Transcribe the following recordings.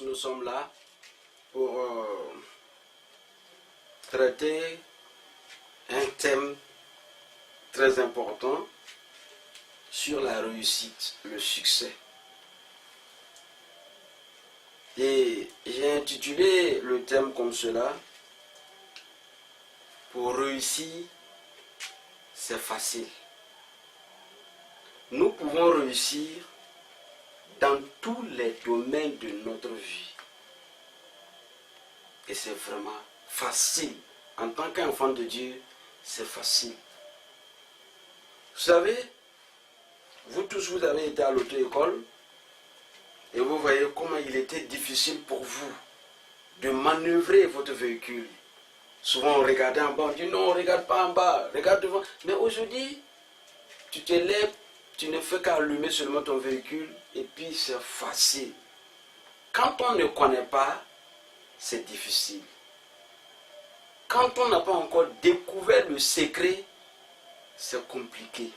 Nous sommes là pour traiter un thème très important sur la réussite, le succès. Et j'ai intitulé le thème comme cela: pour réussir, c'est facile. Nous pouvons réussir dans tous les domaines de notre vie. Et c'est vraiment facile. En tant qu'enfant de Dieu, c'est facile. Vous savez, vous tous, vous avez été à l'auto-école et vous voyez comment il était difficile pour vous de manœuvrer votre véhicule. Souvent, on regardait en bas, on dit non, regarde pas en bas, regarde devant. Mais aujourd'hui, tu te lèves, tu ne fais qu'allumer seulement ton véhicule et puis c'est facile. Quand on ne connaît pas, c'est difficile. Quand on n'a pas encore découvert le secret, c'est compliqué.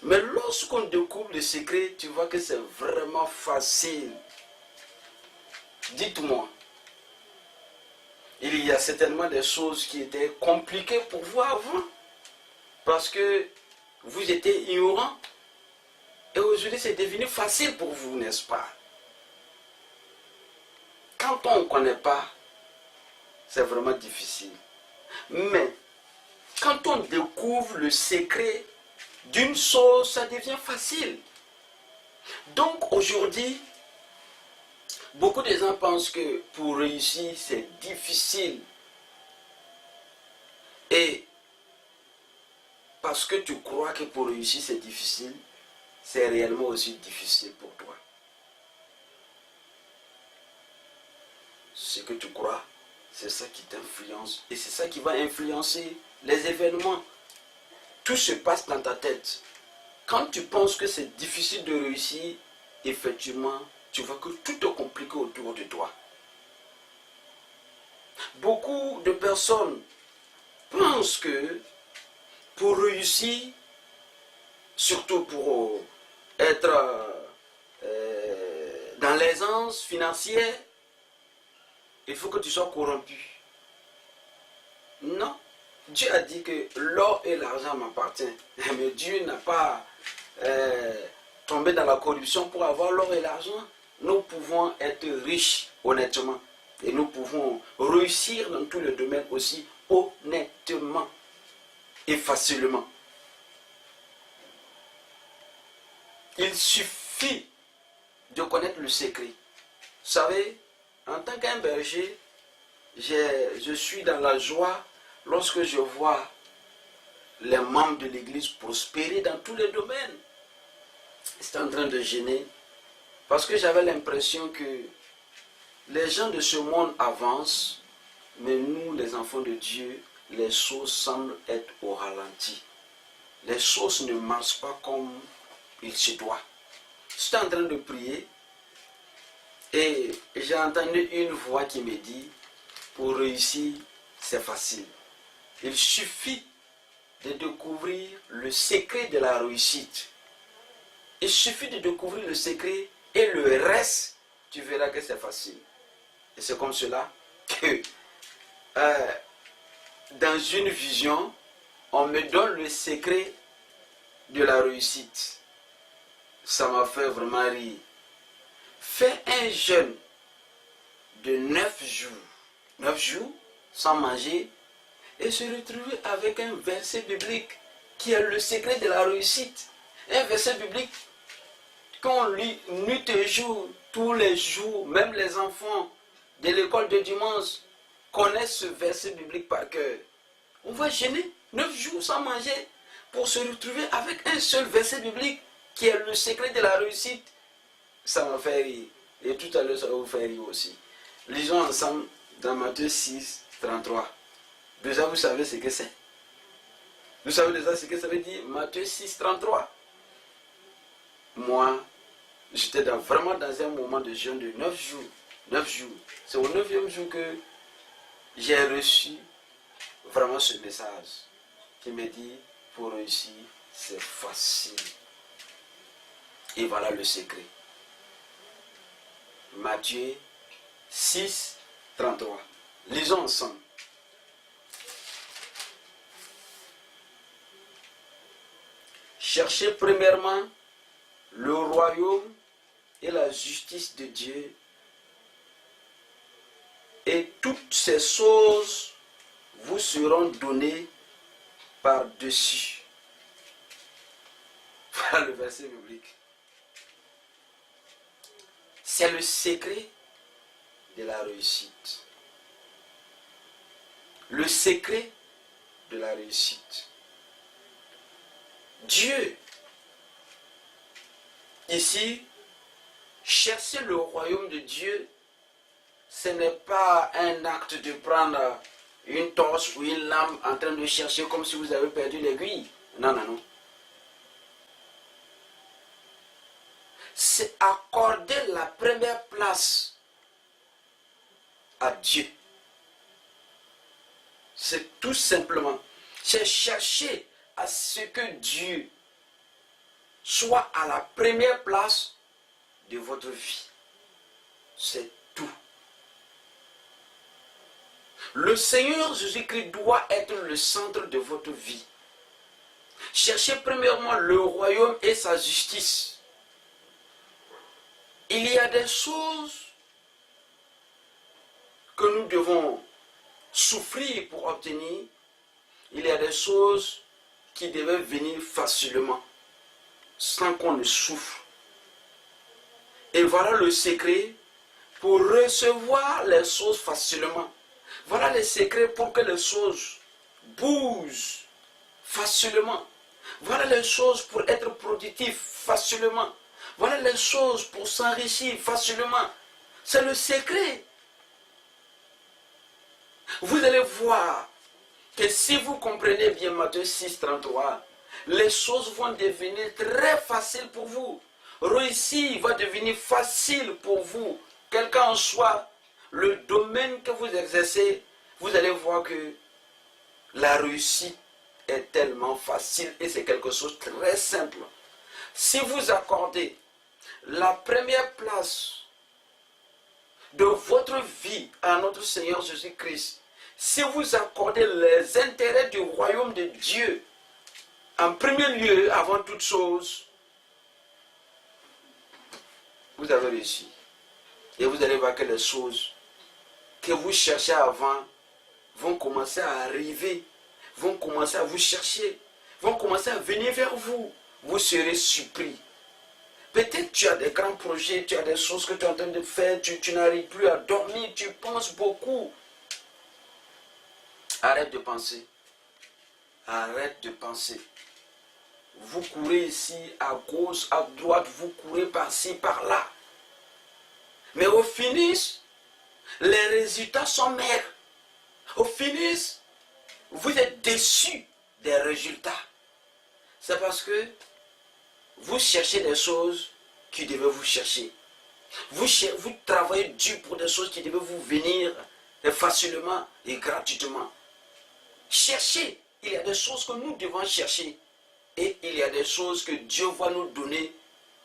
Mais lorsqu'on découvre le secret, tu vois que c'est vraiment facile. Dites-moi, il y a certainement des choses qui étaient compliquées pour vous avant, parce que vous étiez ignorant. Et aujourd'hui, c'est devenu facile pour vous, n'est-ce pas? Quand on ne connaît pas, c'est vraiment difficile. Mais quand on découvre le secret d'une chose, ça devient facile. Donc aujourd'hui, beaucoup de gens pensent que pour réussir, c'est difficile. Et parce que tu crois que pour réussir, c'est difficile, c'est réellement aussi difficile pour toi. Ce que tu crois, c'est ça qui t'influence. Et c'est ça qui va influencer les événements. Tout se passe dans ta tête. Quand tu penses que c'est difficile de réussir, effectivement, tu vois que tout est compliqué autour de toi. Beaucoup de personnes pensent que pour réussir, surtout pour être dans l'aisance financière, il faut que tu sois corrompu. Non. Dieu a dit que l'or et l'argent m'appartiennent. Mais Dieu n'a pas tombé dans la corruption pour avoir l'or et l'argent. Nous pouvons être riches honnêtement. Et nous pouvons réussir dans tous les domaines aussi honnêtement et facilement. Il suffit de connaître le secret. Vous savez, en tant qu'un berger, je suis dans la joie lorsque je vois les membres de l'église prospérer dans tous les domaines. C'est en train de gêner parce que j'avais l'impression que les gens de ce monde avancent, mais nous, les enfants de Dieu, les choses semblent être au ralenti. Les choses ne marchent pas comme il se doit. J'étais en train de prier et j'ai entendu une voix qui me dit: pour réussir, c'est facile. Il suffit de découvrir le secret de la réussite. Il suffit de découvrir le secret et le reste, tu verras que c'est facile. Et c'est comme cela que dans une vision, on me donne le secret de la réussite. Ça m'a fait vraiment rire. Fais un jeûne de 9 jours 9 jours sans manger et se retrouver avec un verset biblique qui est le secret de la réussite. Un verset biblique qu'on lit nuit et jour, tous les jours, même les enfants de l'école de dimanche connaissent ce verset biblique par cœur. On va gêner 9 jours sans manger pour se retrouver avec un seul verset biblique qui est le secret de la réussite. Ça m'a fait rire. Et tout à l'heure, ça va vous faire rire aussi. Lisons ensemble dans Matthieu 6, 33. Déjà, vous savez ce que c'est. Vous savez déjà ce que ça veut dire, Matthieu 6, 33. Moi, j'étais vraiment dans un moment de jeûne de 9 jours. 9 jours. C'est au 9e jour que j'ai reçu vraiment ce message qui me dit, pour réussir, c'est facile. Et voilà le secret. Matthieu 6, 33. Lisons ensemble. Cherchez premièrement le royaume et la justice de Dieu, et toutes ces choses vous seront données par-dessus. Voilà le verset biblique. C'est le secret de la réussite. Le secret de la réussite. Dieu, ici, chercher le royaume de Dieu, ce n'est pas un acte de prendre une torche ou une lampe en train de chercher comme si vous avez perdu l'aiguille. Non, non, non. C'est accorder la première place à Dieu. C'est tout simplement, c'est chercher à ce que Dieu soit à la première place de votre vie. C'est tout. Le Seigneur Jésus-Christ doit être le centre de votre vie. Cherchez premièrement le royaume et sa justice. Il y a des choses que nous devons souffrir pour obtenir. Il y a des choses qui devaient venir facilement, sans qu'on ne souffre. Et voilà le secret pour recevoir les choses facilement. Voilà le secret pour que les choses bougent facilement. Voilà les choses pour être productif facilement. Voilà les choses pour s'enrichir facilement. C'est le secret. Vous allez voir que si vous comprenez bien Matthieu 6, 33, les choses vont devenir très faciles pour vous. Réussir va devenir facile pour vous. Quel qu'en soit le domaine que vous exercez, vous allez voir que la réussite est tellement facile et c'est quelque chose de très simple. Si vous accordez la première place de votre vie à notre Seigneur Jésus-Christ, si vous accordez les intérêts du royaume de Dieu en premier lieu, avant toute chose, vous avez réussi. Et vous allez voir que les choses que vous cherchez avant vont commencer à arriver, vont commencer à vous chercher, vont commencer à venir vers vous. Vous serez surpris. Peut-être tu as des grands projets, tu as des choses que tu es en train de faire, tu n'arrives plus à dormir, tu penses beaucoup. Arrête de penser. Arrête de penser. Vous courez ici, à gauche, à droite, vous courez par-ci, par-là. Mais au finish, les résultats sont maigres. Au finish, vous êtes déçus des résultats. C'est parce que vous cherchez des choses qui devaient vous chercher. Vous travaillez dur pour des choses qui devaient vous venir facilement et gratuitement. Cherchez. Il y a des choses que nous devons chercher. Et il y a des choses que Dieu va nous donner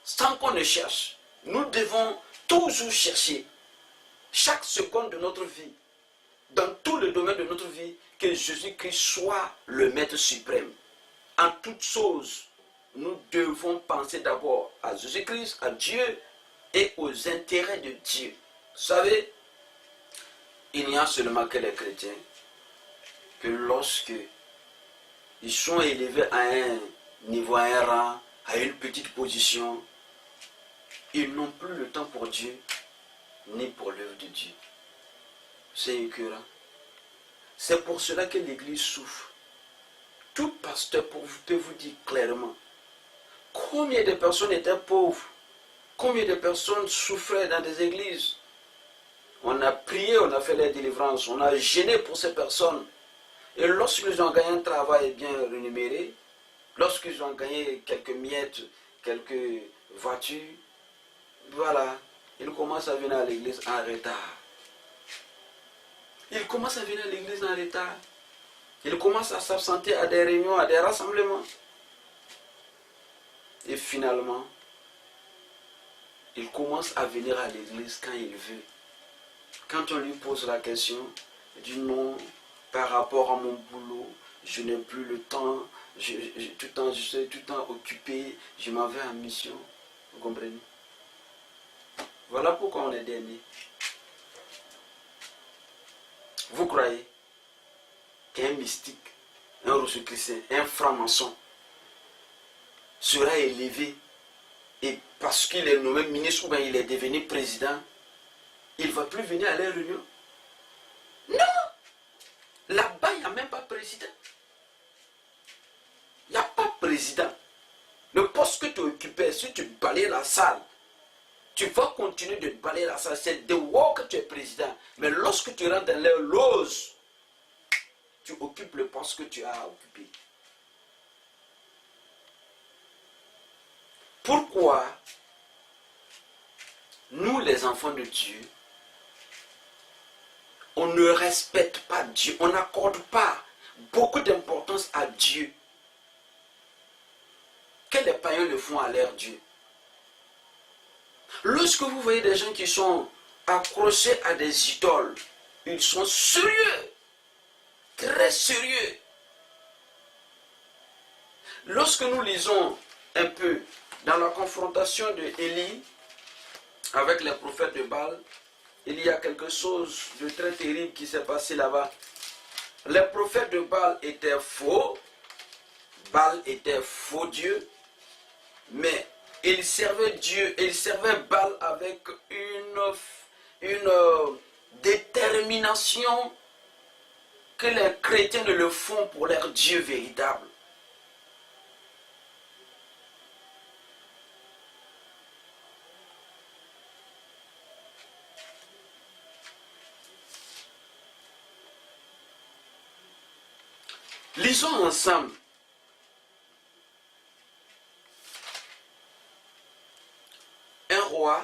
sans qu'on ne cherche. Nous devons toujours chercher. Chaque seconde de notre vie, dans tous les domaines de notre vie, que Jésus-Christ soit le Maître suprême. En toutes choses, nous devons penser d'abord à Jésus-Christ, à Dieu et aux intérêts de Dieu. Vous savez, Il n'y a seulement que les chrétiens que lorsque ils sont élevés à un niveau, à un rang, à une petite position, ils n'ont plus le temps pour Dieu, ni pour l'œuvre de Dieu. C'est écœurant. C'est pour cela que l'Église souffre. Tout pasteur peut vous dire clairement combien de personnes étaient pauvres, combien de personnes souffraient dans des églises. On a prié, on a fait les délivrances, on a gêné pour ces personnes. Et lorsqu'ils ont gagné un travail bien rémunéré, lorsqu'ils ont gagné quelques miettes, quelques voitures, voilà, ils commencent à venir à l'église en retard. Ils commencent à venir à l'église en retard. Ils commencent à s'absenter à des réunions, à des rassemblements. Et finalement, ils commencent à venir à l'église quand il veut. Quand on lui pose la question, il dit non, par rapport à mon boulot, je n'ai plus le temps, je suis tout le temps occupé, je m'en vais en mission. Vous comprenez? Voilà pourquoi on est dernier. Vous croyez qu'un mystique, un rosicrucien, un franc-maçon sera élevé et parce qu'il est nommé ministre ou bien il est devenu président, il ne va plus venir à les réunions? Non! Là-bas, il n'y a même pas président. Il n'y a pas président. Le poste que tu occupais, si tu balayes la salle, tu vas continuer de balayer la salle. C'est dehors que tu es président. Mais lorsque tu rentres dans les loges, tu occupes le poste que tu as occupé. Pourquoi nous, les enfants de Dieu, on ne respecte pas Dieu, on n'accorde pas beaucoup d'importance à Dieu que les païens le font à leur Dieu? Lorsque vous voyez des gens qui sont accrochés à des idoles, ils sont sérieux, très sérieux. Lorsque nous lisons un peu dans la confrontation de Élie avec les prophètes de Baal, il y a quelque chose de très terrible qui s'est passé là-bas. Les prophètes de Baal étaient faux, Baal était faux Dieu, mais ils servaient Dieu, ils servaient Baal avec une détermination que les chrétiens ne le font pour leur Dieu véritable. Lisons ensemble un roi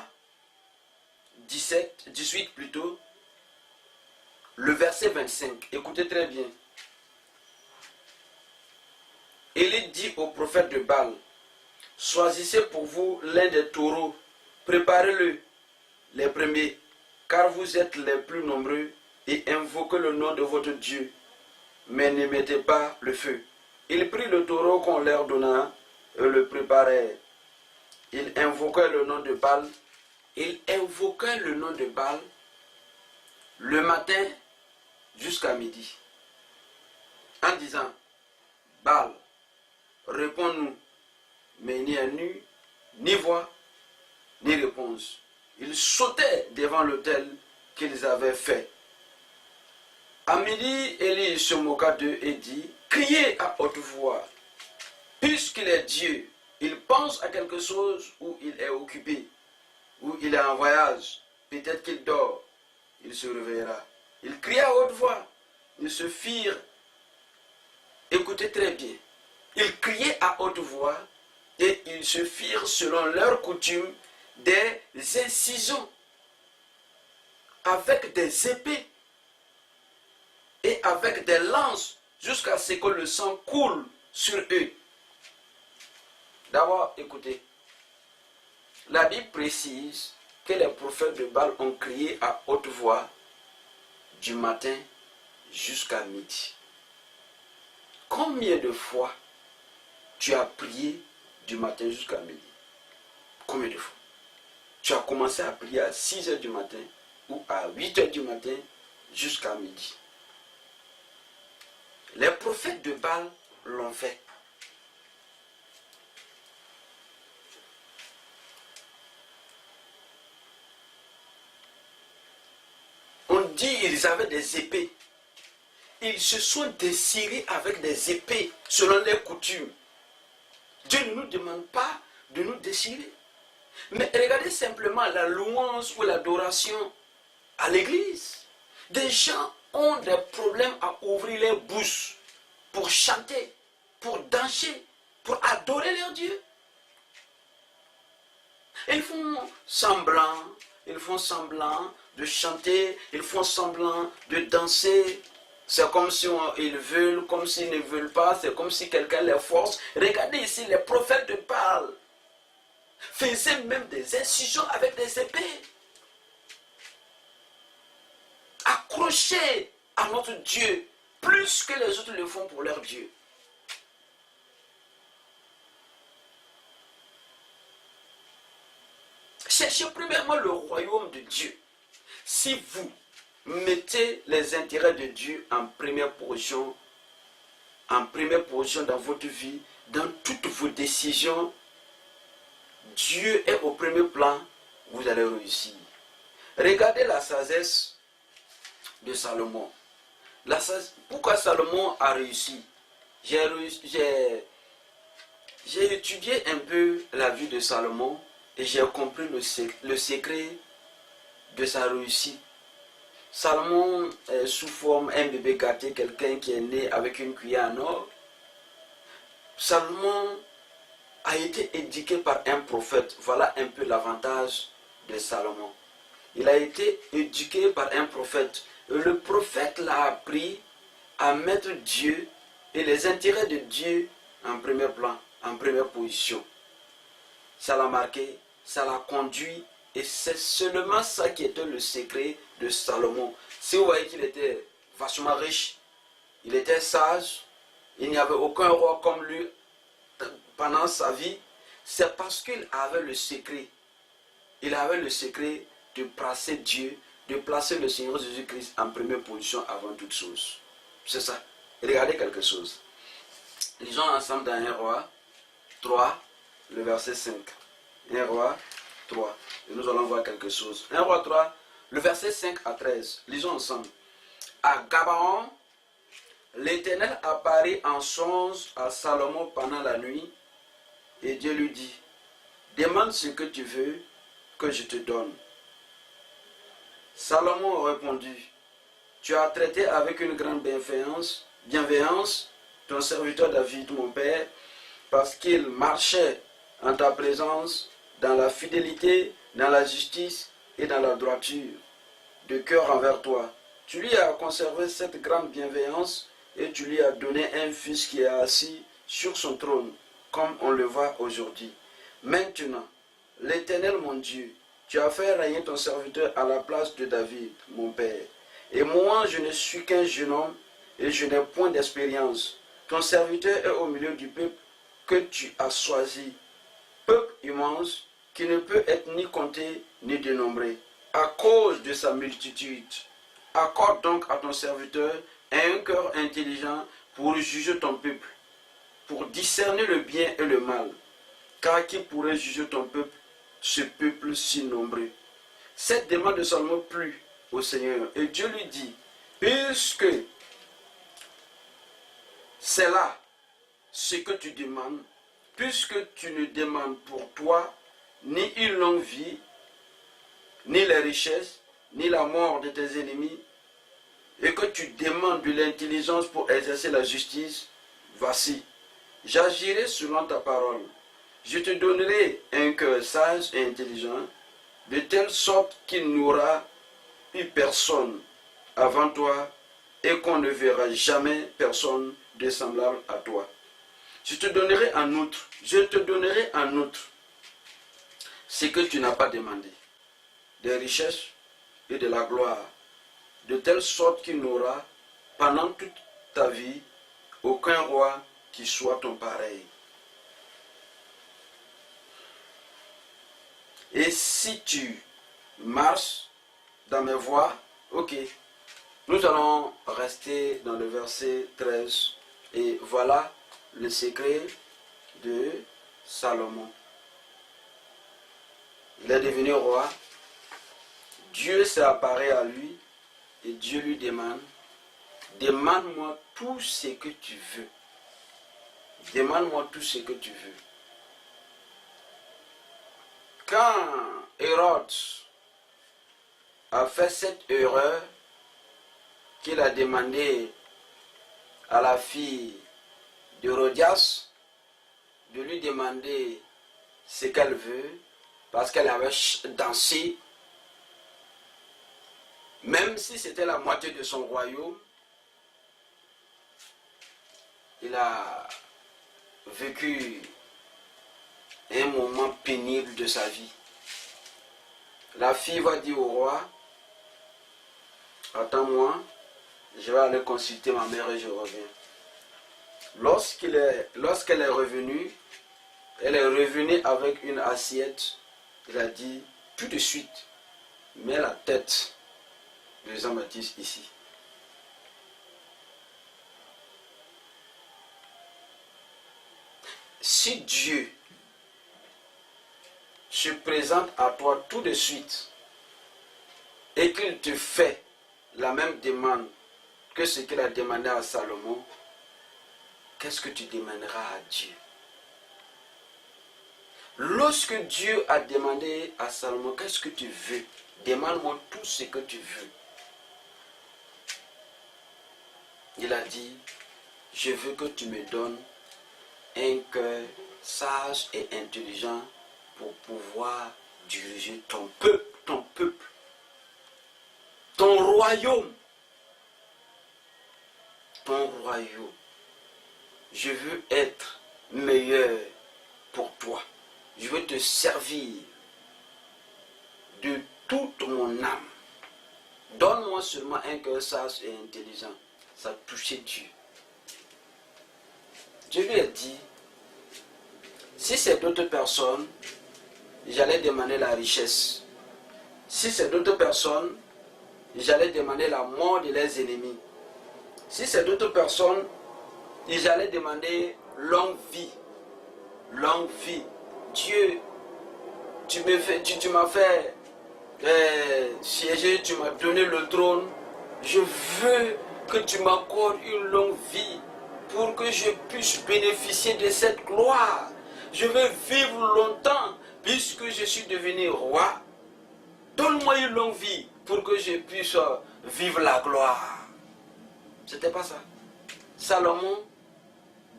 18 plutôt, le verset 25. Écoutez très bien. Élie dit au prophète de Baal, choisissez pour vous l'un des taureaux, préparez-le, les premiers, car vous êtes les plus nombreux, et invoquez le nom de votre Dieu, mais ne mettez pas le feu. Il prit le taureau qu'on leur donna et le préparèrent. Il invoquait le nom de Baal. Il invoquait le nom de Baal le matin jusqu'à midi, en disant, Baal, réponds-nous, mais il n'y a ni voix, ni réponse. Ils sautaient devant l'autel qu'ils avaient fait. À midi, Élie se moqua d'eux et dit, criez à haute voix, puisqu'il est Dieu, il pense à quelque chose où il est occupé, où il est en voyage, peut-être qu'il dort, il se réveillera. Il cria à haute voix, ils se firent, écoutez très bien, ils criaient à haute voix et ils se firent selon leur coutume des incisions avec des épées et avec des lances jusqu'à ce que le sang coule sur eux. D'abord, écoutez, la Bible précise que les prophètes de Baal ont crié à haute voix du matin jusqu'à midi. Combien de fois tu as prié du matin jusqu'à midi? Combien de fois? Tu as commencé à prier à 6 heures du matin ou à 8 heures du matin jusqu'à midi. Les prophètes de Baal l'ont fait. On dit qu'ils avaient des épées. Ils se sont déchirés avec des épées selon les coutumes. Dieu ne nous demande pas de nous déchirer. Mais regardez simplement la louange ou l'adoration à l'église. Des gens ont des problèmes à ouvrir les bouches pour chanter, pour danser, pour adorer leur Dieu. Ils font semblant de chanter, ils font semblant de danser. C'est comme si ils veulent, comme s'ils ne veulent pas, c'est comme si quelqu'un les force. Regardez ici, les prophètes de Baal faisaient même des incisions avec des épées. Accrochés à notre Dieu, plus que les autres le font pour leur Dieu. Cherchez premièrement le royaume de Dieu. Si vous mettez les intérêts de Dieu en première position dans votre vie, dans toutes vos décisions, Dieu est au premier plan, vous allez réussir. Regardez la sagesse de Salomon. Pourquoi Salomon a réussi? J'ai étudié un peu la vie de Salomon et j'ai compris le secret de sa réussite. Salomon est sous forme un bébé gâté, quelqu'un qui est né avec une cuillère en or. Salomon a été éduqué par un prophète. Voilà un peu l'avantage de Salomon. Il a été éduqué par un prophète. Le prophète l'a appris à mettre Dieu et les intérêts de Dieu en premier plan, en première position. Ça l'a marqué, ça l'a conduit, et c'est seulement ça qui était le secret de Salomon. Si vous voyez qu'il était vachement riche, il était sage, il n'y avait aucun roi comme lui pendant sa vie, c'est parce qu'il avait le secret. Il avait le secret de placer Dieu, de placer le Seigneur Jésus-Christ en première position avant toute chose. C'est ça. Regardez quelque chose. Lisons ensemble dans 1 Roi 3, le verset 5. 1 Roi 3. Et nous allons voir quelque chose. 1 Roi 3, le verset 5 à 13. Lisons ensemble. À Gabaon, l'Éternel apparut en songe à Salomon pendant la nuit, et Dieu lui dit, demande ce que tu veux que je te donne. Salomon répondit, tu as traité avec une grande bienveillance ton serviteur David, mon père, parce qu'il marchait en ta présence dans la fidélité, dans la justice et dans la droiture, de cœur envers toi. Tu lui as conservé cette grande bienveillance et tu lui as donné un fils qui est assis sur son trône, comme on le voit aujourd'hui. Maintenant, l'Éternel mon Dieu, tu as fait régner ton serviteur à la place de David, mon père. Et moi, je ne suis qu'un jeune homme et je n'ai point d'expérience. Ton serviteur est au milieu du peuple que tu as choisi, peuple immense qui ne peut être ni compté ni dénombré, à cause de sa multitude. Accorde donc à ton serviteur un cœur intelligent pour juger ton peuple, pour discerner le bien et le mal, car qui pourrait juger ton peuple, ce peuple si nombreux? Cette demande de Salomon plut au Seigneur, et Dieu lui dit, puisque c'est là ce que tu demandes, puisque tu ne demandes pour toi ni une longue vie, ni les richesses, ni la mort de tes ennemis, et que tu demandes de l'intelligence pour exercer la justice, voici, j'agirai selon ta parole. Je te donnerai un cœur sage et intelligent, de telle sorte qu'il n'y aura eu personne avant toi et qu'on ne verra jamais personne de semblable à toi. Je te donnerai en outre ce que tu n'as pas demandé, des richesses et de la gloire, de telle sorte qu'il n'aura pendant toute ta vie aucun roi qui soit ton pareil. Et si tu marches dans mes voies, ok, Nous allons rester dans le verset 13. Et voilà le secret de Salomon. Il est devenu roi. Dieu s'est apparu à lui et Dieu lui demande, demande-moi tout ce que tu veux. Demande-moi tout ce que tu veux. Quand Hérode a fait cette erreur, qu'il a demandé à la fille d'Hérodias de lui demander ce qu'elle veut, parce qu'elle avait dansé, même si c'était la moitié de son royaume, il a vécu un moment pénible de sa vie. La fille va dire au roi, attends-moi, je vais aller consulter ma mère et je reviens. Lorsqu'elle est revenue, elle est revenue avec une assiette. Il a dit, tout de suite, mets la tête de Jean-Baptiste ici. Si Dieu se présente à toi tout de suite et qu'il te fait la même demande que ce qu'il a demandé à Salomon, qu'est-ce que tu demanderas à Dieu? Lorsque Dieu a demandé à Salomon, qu'est-ce que tu veux? Demande-moi tout ce que tu veux. Il a dit, je veux que tu me donnes un cœur sage et intelligent pour pouvoir diriger ton peuple, ton royaume. Ton royaume. Je veux être meilleur pour toi. Je veux te servir de toute mon âme. Donne-moi seulement un cœur sage et intelligent. Ça a touché Dieu. Dieu lui a dit, si c'est d'autres personnes, j'allais demander la richesse. Si c'est d'autres personnes, j'allais demander la mort de leurs ennemis. Si c'est d'autres personnes, j'allais demander longue vie. Longue vie. Dieu, tu m'as fait siéger, tu m'as donné le trône. Je veux que tu m'accordes une longue vie pour que je puisse bénéficier de cette gloire. Je veux vivre longtemps puisque je suis devenu roi. Donne-moi une longue vie pour que je puisse vivre la gloire. C'était pas ça. Salomon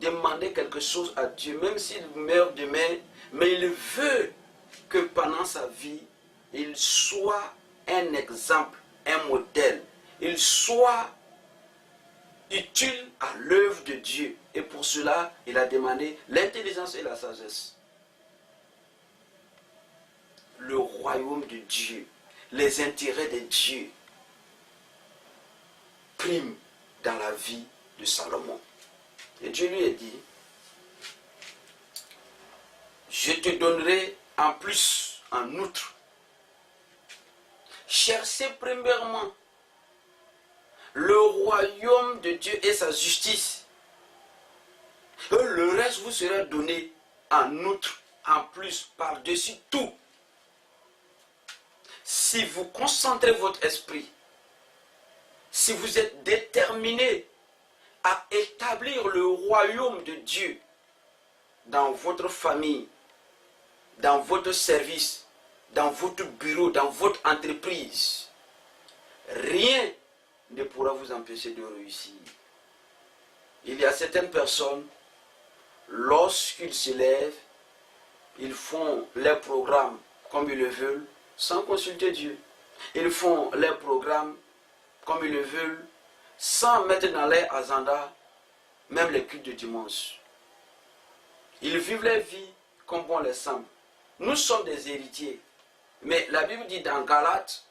demandait quelque chose à Dieu, même s'il meurt demain, mais il veut que pendant sa vie, il soit un exemple, un modèle. Il soit utile à l'œuvre de Dieu. Et pour cela, il a demandé l'intelligence et la sagesse. Le royaume de Dieu, les intérêts de Dieu priment dans la vie de Salomon. Et Dieu lui a dit, je te donnerai en plus, en outre, cherchez premièrement le royaume de Dieu et sa justice. Et le reste vous sera donné en outre, en plus, par-dessus tout. Si vous concentrez votre esprit, si vous êtes déterminé à établir le royaume de Dieu dans votre famille, dans votre service, dans votre bureau, dans votre entreprise, rien ne pourra vous empêcher de réussir. Il y a certaines personnes, lorsqu'ils se lèvent, ils font leurs programmes comme ils le veulent, sans consulter Dieu. Ils font leurs programmes comme ils le veulent, sans mettre dans leur agenda même les cultes de dimanche. Ils vivent leur vie comme bon les semble. Nous sommes des héritiers. Mais la Bible dit dans Galates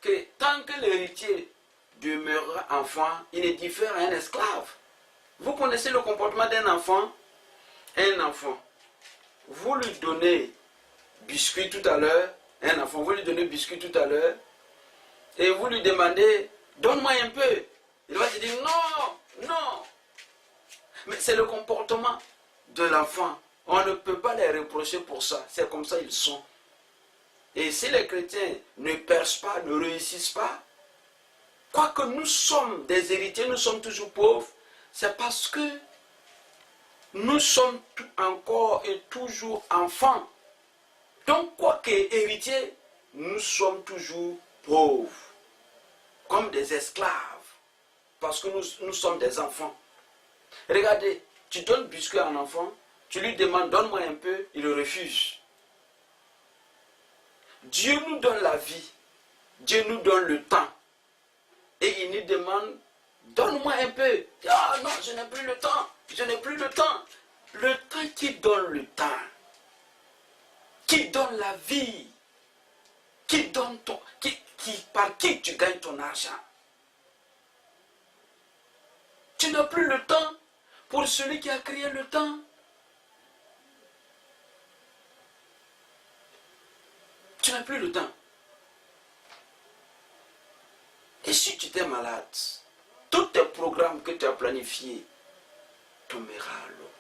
que tant que l'héritier demeurera enfant, il est différent à un esclave. Vous connaissez le comportement d'un enfant? Un enfant, vous lui donnez biscuit tout à l'heure, un enfant, vous lui donnez biscuit tout à l'heure, et vous lui demandez Donne-moi un peu. Il va te dire non, non. Mais c'est le comportement de l'enfant. On ne peut pas les reprocher pour ça. C'est comme ça ils sont. Et si les chrétiens ne percent pas, ne réussissent pas, quoique nous sommes des héritiers, nous sommes toujours pauvres, c'est parce que nous sommes encore et toujours enfants. Donc, quoique héritiers, nous sommes toujours pauvres, comme des esclaves, parce que nous sommes des enfants. Regardez, tu donnes biscuit à un enfant, tu lui demandes donne-moi un peu, il refuse. Dieu nous donne la vie, Dieu nous donne le temps, et il nous demande donne-moi un peu. Ah non, je n'ai plus le temps, je n'ai plus le temps. Le temps qui donne le temps, qui donne la vie, qui donne ton, par qui tu gagnes ton argent. Tu n'as plus le temps pour celui qui a créé le temps. Tu n'as plus le temps. Et si tu t'es malade, tous tes programmes que tu as planifiés tomberont à l'eau.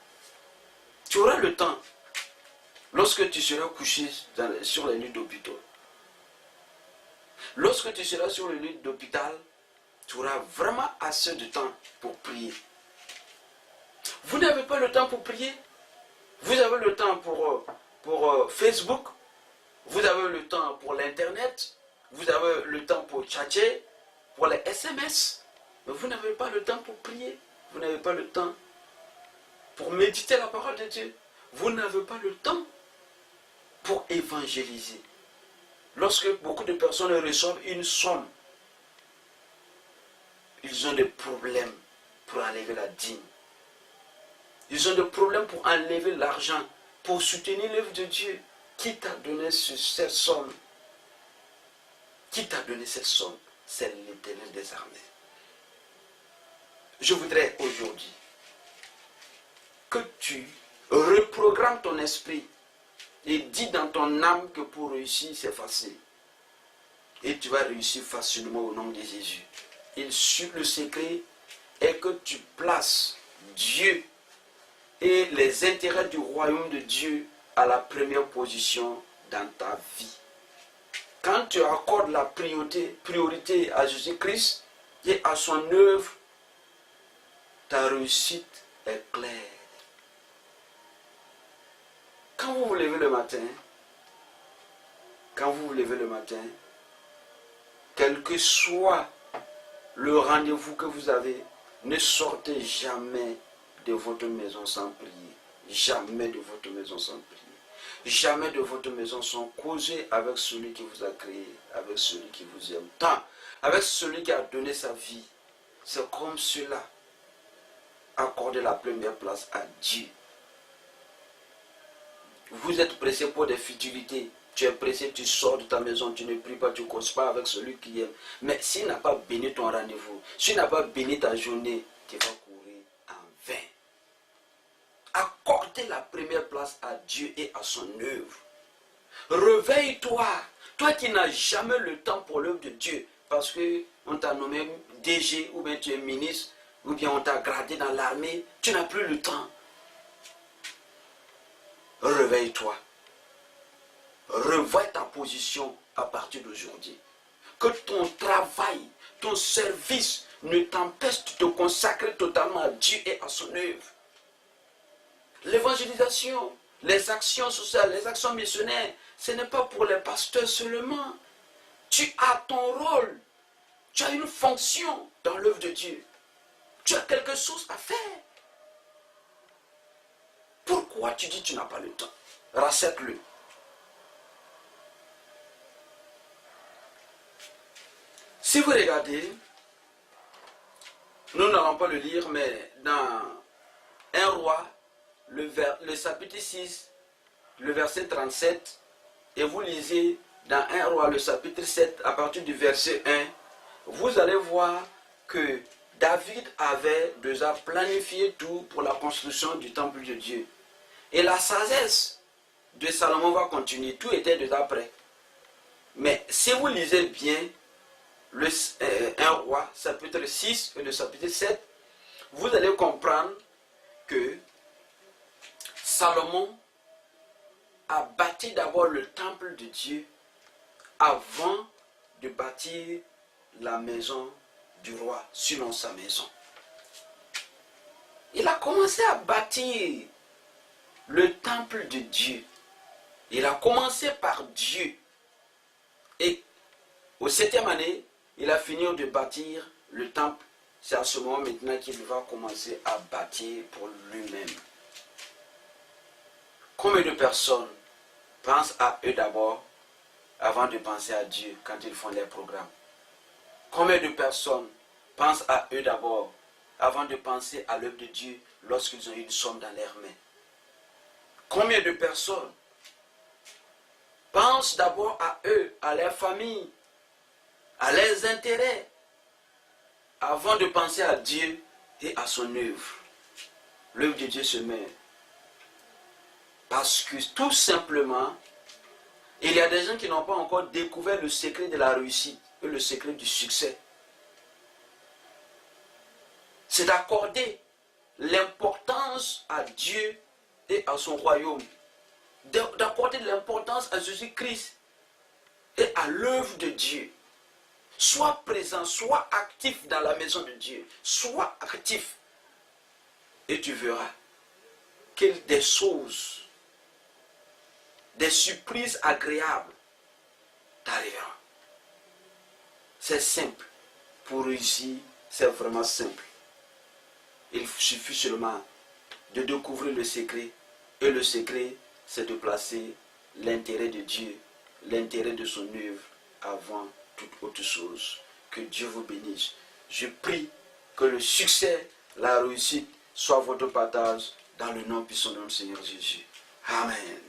Tu auras le temps lorsque tu seras couché sur les lits d'hôpital. Lorsque tu seras sur le lit d'hôpital, tu auras vraiment assez de temps pour prier. Vous n'avez pas le temps pour prier. Vous avez le temps pour Facebook. Vous avez le temps pour l'Internet. Vous avez le temps pour chatter, pour les SMS. Mais vous n'avez pas le temps pour prier. Vous n'avez pas le temps pour méditer la parole de Dieu. Vous n'avez pas le temps pour évangéliser. Lorsque beaucoup de personnes reçoivent une somme, ils ont des problèmes pour enlever la dîme. Ils ont des problèmes pour enlever l'argent, pour soutenir l'œuvre de Dieu. Qui t'a donné cette somme? Qui t'a donné cette somme? C'est l'Éternel des armées. Je voudrais aujourd'hui que tu reprogrammes ton esprit et dis dans ton âme que pour réussir, c'est facile. Et tu vas réussir facilement au nom de Jésus. Le secret est que tu places Dieu et les intérêts du royaume de Dieu à la première position dans ta vie. Quand tu accordes la priorité à Jésus-Christ et à son œuvre, ta réussite est claire. Quand vous vous levez le matin, quel que soit le rendez-vous que vous avez, ne sortez jamais de votre maison sans prier. Jamais de votre maison sans prier. Jamais de votre maison sans causer avec celui qui vous a créé, avec celui qui vous aime tant, avec celui qui a donné sa vie. C'est comme cela. Accordez la première place à Dieu. Vous êtes pressé pour des futilités. Tu es pressé, tu sors de ta maison, tu ne pries pas, tu ne causes pas avec celui qui aime. Mais s'il n'a pas béni ton rendez-vous, s'il n'a pas béni ta journée, tu vas courir en vain. Accordez la première place à Dieu et à son œuvre. Réveille-toi, toi qui n'as jamais le temps pour l'œuvre de Dieu, parce qu'on t'a nommé DG, ou bien tu es ministre, ou bien on t'a gradé dans l'armée, tu n'as plus le temps. Réveille-toi. Revois ta position à partir d'aujourd'hui. Que ton travail, ton service ne t'empêche de te consacrer totalement à Dieu et à son œuvre. L'évangélisation, les actions sociales, les actions missionnaires, ce n'est pas pour les pasteurs seulement. Tu as ton rôle. Tu as une fonction dans l'œuvre de Dieu. Tu as quelque chose à faire. Pourquoi tu dis que tu n'as pas le temps? Rachète-le. Si vous regardez, nous n'allons pas le lire, mais dans 1 Roi, le chapitre 6, le verset 37, et vous lisez dans 1 Roi, le chapitre 7, à partir du verset 1, vous allez voir que David avait déjà planifié tout pour la construction du temple de Dieu. Et la sagesse de Salomon va continuer, tout était déjà prêt. Mais si vous lisez bien, 1 roi, chapitre 6 et le chapitre 7, vous allez comprendre que Salomon a bâti d'abord le temple de Dieu avant de bâtir la maison du roi, sinon sa maison. Il a commencé à bâtir le temple de Dieu. Il a commencé par Dieu. Et au 7e année, il a fini de bâtir le temple. C'est à ce moment maintenant qu'il va commencer à bâtir pour lui-même. Combien de personnes pensent à eux d'abord avant de penser à Dieu quand ils font leurs programmes? Combien de personnes pensent à eux d'abord avant de penser à l'œuvre de Dieu lorsqu'ils ont une somme dans leurs mains? Combien de personnes pensent d'abord à eux, à leur famille, à leurs intérêts, avant de penser à Dieu et à son œuvre? L'œuvre de Dieu se met. Parce que tout simplement, il y a des gens qui n'ont pas encore découvert le secret de la réussite et le secret du succès. C'est d'accorder l'importance à Dieu et à son royaume. D'accorder l'importance à Jésus-Christ et à l'œuvre de Dieu. Sois présent, sois actif dans la maison de Dieu. Sois actif. Et tu verras que des choses, des surprises agréables t'arriveront. C'est simple. Pour réussir, c'est vraiment simple. Il suffit seulement de découvrir le secret. Et le secret, c'est de placer l'intérêt de Dieu, l'intérêt de son œuvre avant toute autre chose. Que Dieu vous bénisse. Je prie que le succès, la réussite soit votre partage dans le nom puissant de notre Seigneur Jésus. Amen.